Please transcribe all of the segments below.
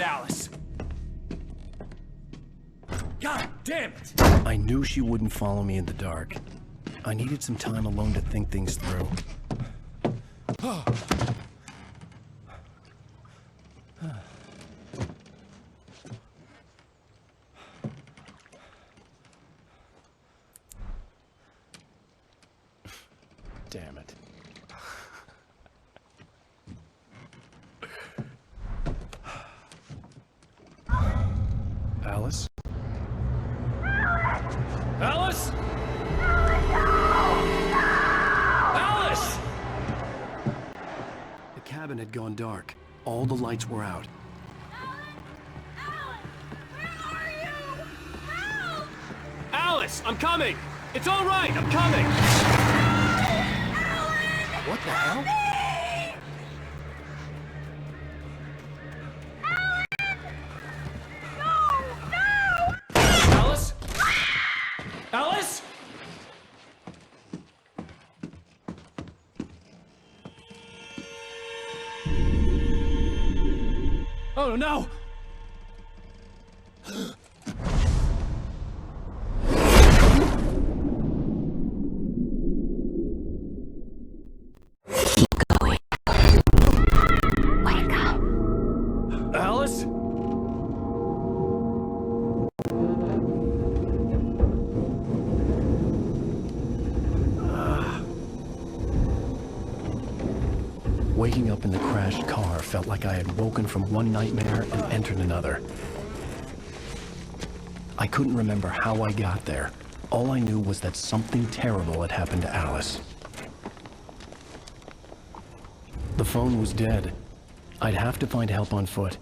Alice. God damn it! I knew she wouldn't follow me in the dark. I needed some time alone to think things through. Damn it. Alice? Alice? Alice! The cabin had gone dark. All the lights were out. Alice, I'm coming! It's all right, I'm coming! What the hell? Alice? Alice? Oh no! Alice? Waking up in the crashed car felt like I had woken from one nightmare and entered another. I couldn't remember how I got there. All I knew was that something terrible had happened to Alice. The phone was dead. I'd have to find help on foot.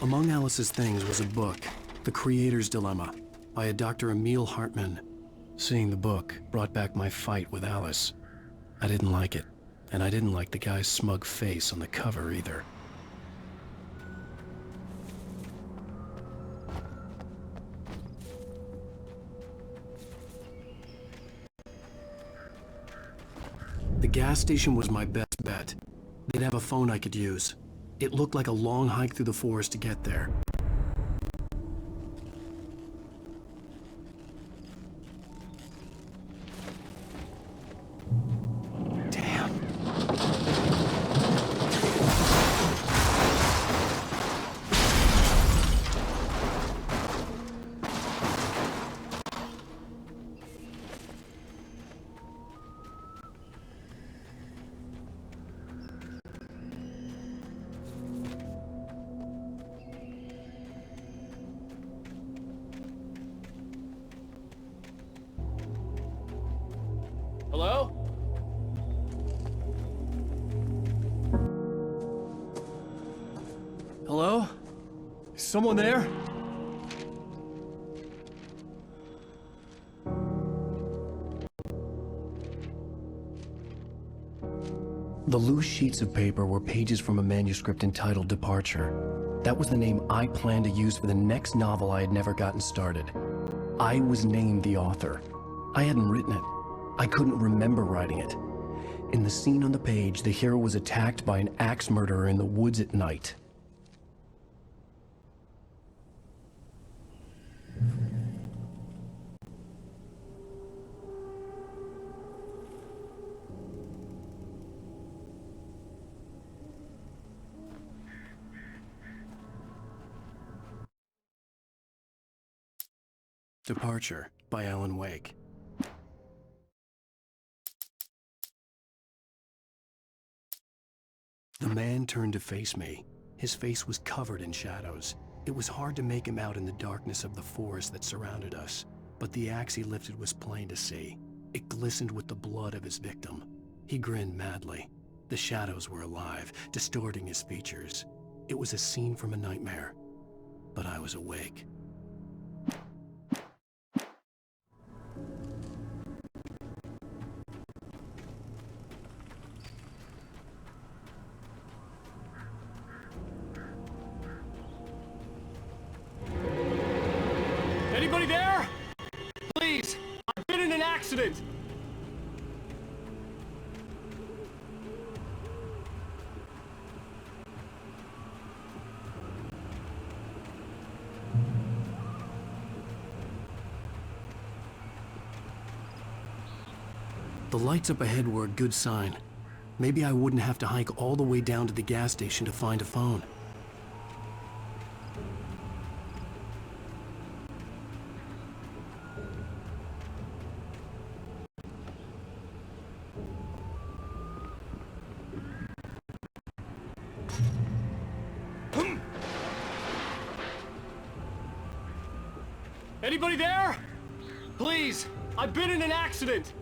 Among Alice's things was a book, The Creator's Dilemma, by a Dr. Emil Hartman. Seeing the book brought back my fight with Alice. I didn't like it, and I didn't like the guy's smug face on the cover either. The gas station was my best bet. They'd have a phone I could use. It looked like a long hike through the forest to get there. Damn. Hello? Hello? Is someone there? The loose sheets of paper were pages from a manuscript entitled Departure. That was the name I planned to use for the next novel I had never gotten started. I was named the author. I hadn't written it. I couldn't remember writing it. In the scene on the page, the hero was attacked by an axe murderer in the woods at night. Departure by Alan Wake. The man turned to face me. His face was covered in shadows. It was hard to make him out in the darkness of the forest that surrounded us, but the axe he lifted was plain to see. It glistened with the blood of his victim. He grinned madly. The shadows were alive, distorting his features. It was a scene from a nightmare, but I was awake. Anybody there? accident! The lights up ahead were a good sign. Maybe I wouldn't have to hike all the way down to the gas station to find a phone. Anybody there? Please, I've been in an accident!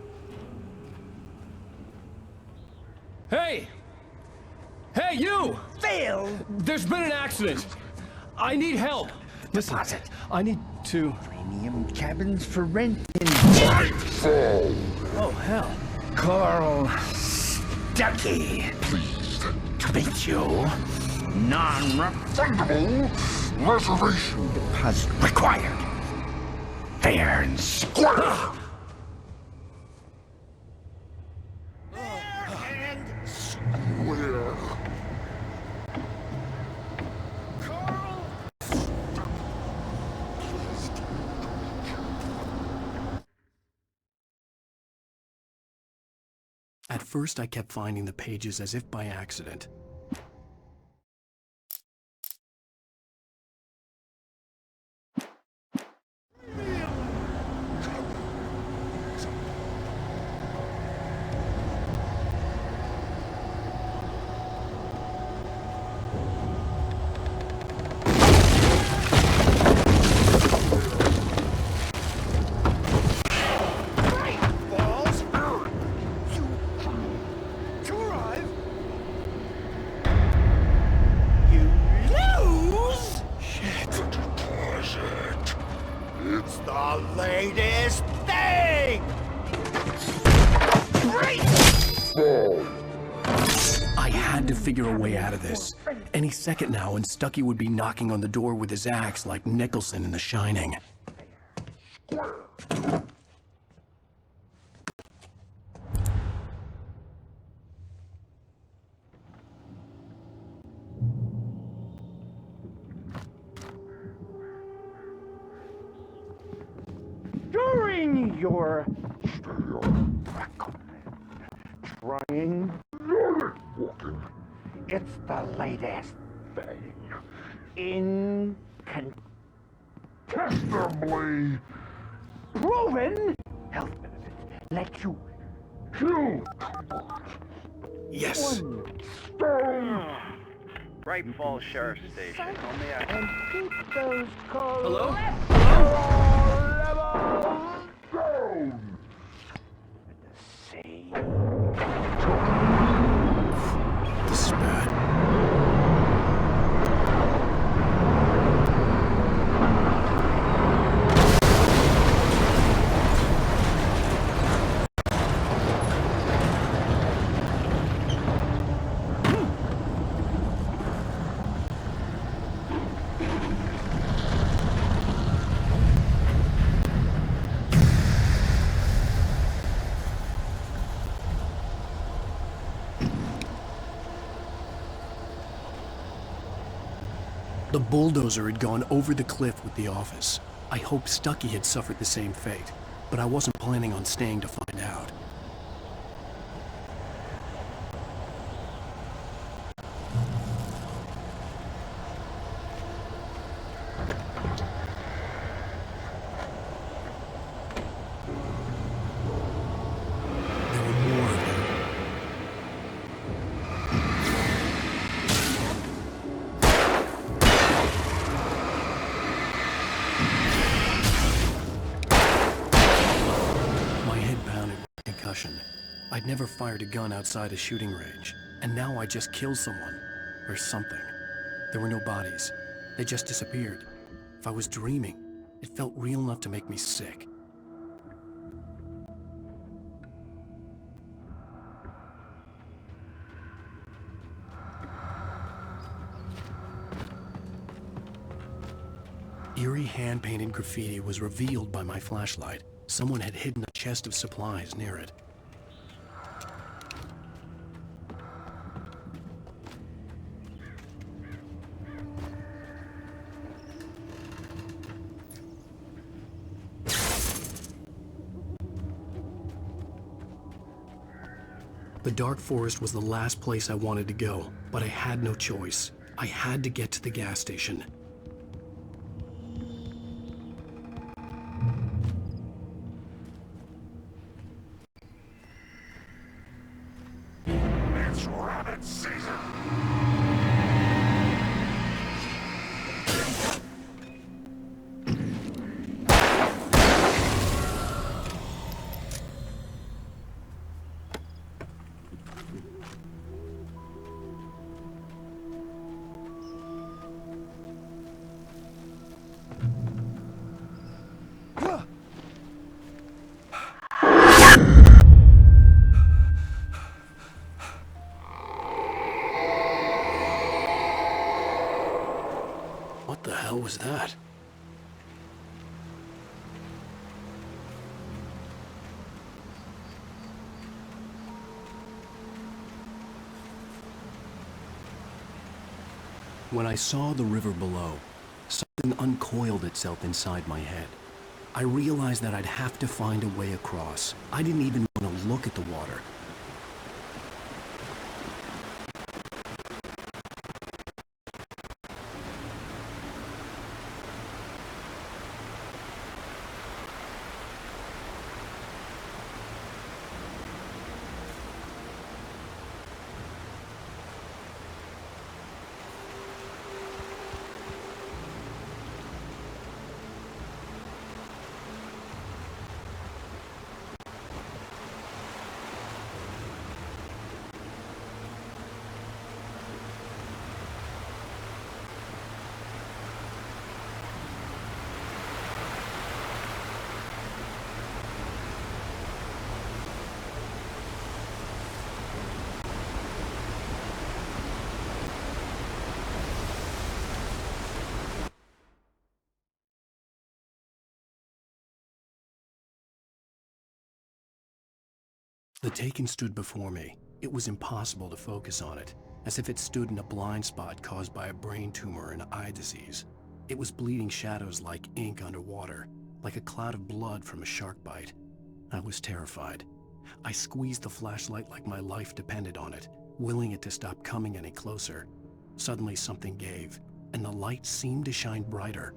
Hey! Hey, you! Phil! There's been an accident! I need help! Listen, Deposit. I need to... Premium cabins for rent in Oh, hell. Carl Stuckey. Pleased to meet you. Non-refundable reservation deposit required. Fair and square. At first, I kept finding the pages as if by accident. It's the latest thing! I had to figure a way out of this. Any second now, and Stuckey would be knocking on the door with his axe like Nicholson in The Shining. During your trying walking, it's the latest thing. Incontestably proven health benefits let you kill Yes! one stone Bright Falls Sheriff Station. Only I and keep those Hello? levels down. See. This is bad. The bulldozer had gone over the cliff with the office. I hoped Stuckey had suffered the same fate, but I wasn't planning on staying to find out. There were more of them. My head pounded with concussion. I'd never fired a gun outside a shooting range, and now I just killed someone. Or something. There were no bodies. They just disappeared. If I was dreaming, it felt real enough to make me sick. Eerie hand-painted graffiti was revealed by my flashlight. Someone had hidden a chest of supplies near it. The dark forest was the last place I wanted to go, but I had no choice. I had to get to the gas station. It's rabbit season! What the hell was that? When I saw the river below, something uncoiled itself inside my head. I realized that I'd have to find a way across. I didn't even want to look at the water. The Taken stood before me. It was impossible to focus on it, as if it stood in a blind spot caused by a brain tumor and eye disease. It was bleeding shadows like ink underwater, like a cloud of blood from a shark bite. I was terrified. I squeezed the flashlight like my life depended on it, willing it to stop coming any closer. Suddenly something gave, and the light seemed to shine brighter.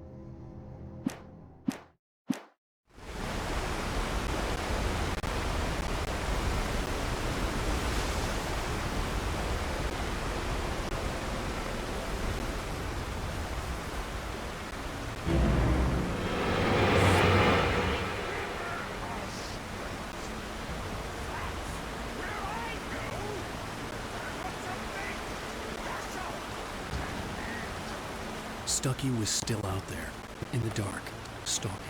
Stucky was still out there, in the dark, stalking.